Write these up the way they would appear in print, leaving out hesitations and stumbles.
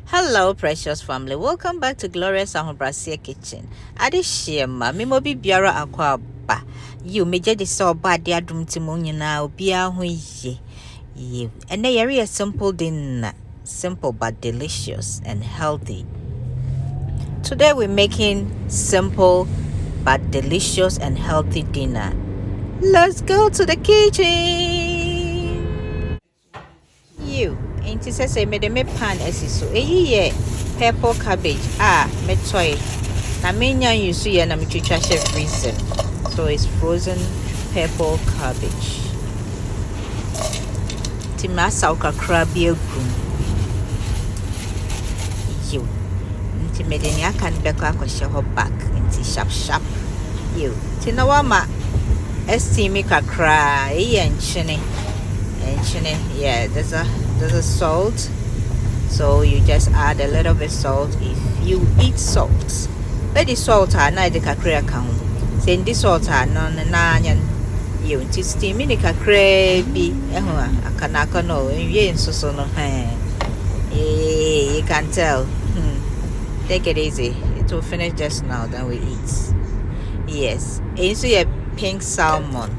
Hello, precious family. Welcome back to Glorious Ahobrasia Kitchen. Adishima, Mimo bi biara akwa ba. You meje de so ba de adum timonyi na obia ho ye. You. And they are a simple dinner, simple but delicious and healthy. Today we're making simple but delicious and healthy dinner. Let's go to the kitchen. You. Inti say me de me pan esiso. Eyi ye purple cabbage me toy. Na menya yusu ye na me twitwa chef freezer. So it's frozen purple cabbage. Ti ma sauka krabi egum. You. Inti me de ni aka nbe ko akwhye ho back inti sharp. You. Ti na wa ma estimi kakra eyi enchene. Yeah, there's a salt, so you just add a little bit salt if you eat salt. But the salt are not the kakra count. Saying this salt are non you to steam in the kakra be akanaka no so no you can tell. Take it easy, it will finish just now, then we eat. Yes, into your pink salmon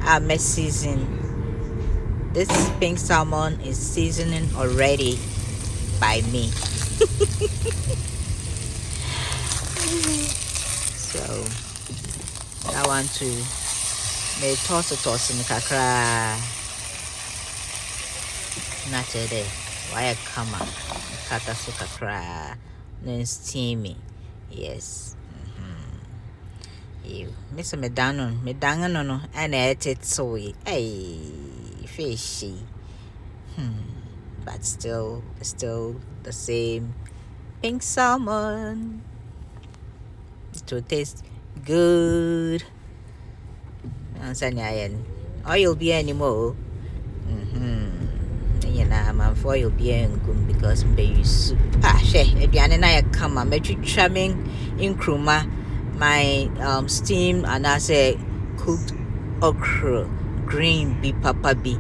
are season. This pink salmon is seasoning already by me. So I want to make toss in the kakra. Not today. Why come on? Kata so kakra. Then steamy. Yes. You miss me down no and ate it so hey fishy. But still the same pink salmon. It will taste good. Oil be anymore. Man for you'll be good because baby soup. Ediane na come on, trimming in kruma. My steamed and I say cooked okra, green bee papa bee.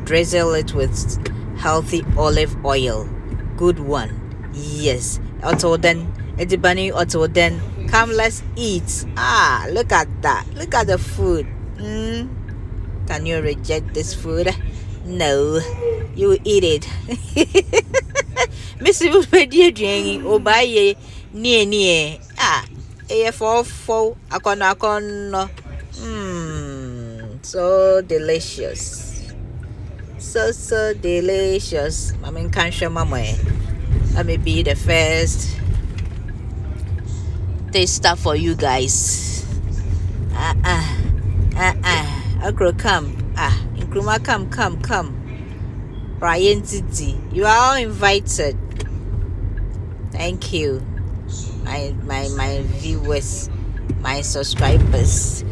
Drizzle it with healthy olive oil. Good one. Yes. Auto then come let's eat. Look at that. Look at the food. Can you reject this food? No. You eat it. Missy will be drinking or buy ye near. For akon. So delicious. So delicious. I mean, can't show my way. Let me be the first taster for you guys. Okra come. Nkrumah come. Brian Titi, you are all invited. Thank you. My viewers, my subscribers,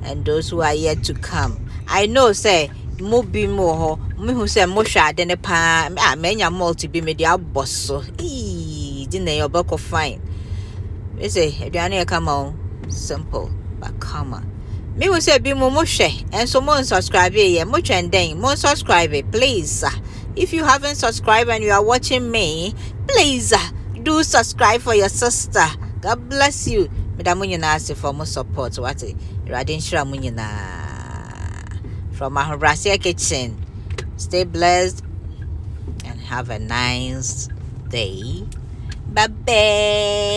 and those who are yet to come. I know say mo bi mo ho me hu say mo hwa de ne pa menya multi bi me dia bosso di na your buck fine. We say aduane e come on simple but come on. Me hu say bi mo hwe and so mo subscribe here mo twenden mo subscribe please. If you haven't subscribed and you are watching me, please do subscribe for your sister. God bless you. Madam Munyina ask for more support. What Radin Shra Munyina from Ahobrasia Kitchen. Stay blessed and have a nice day. Bye bye.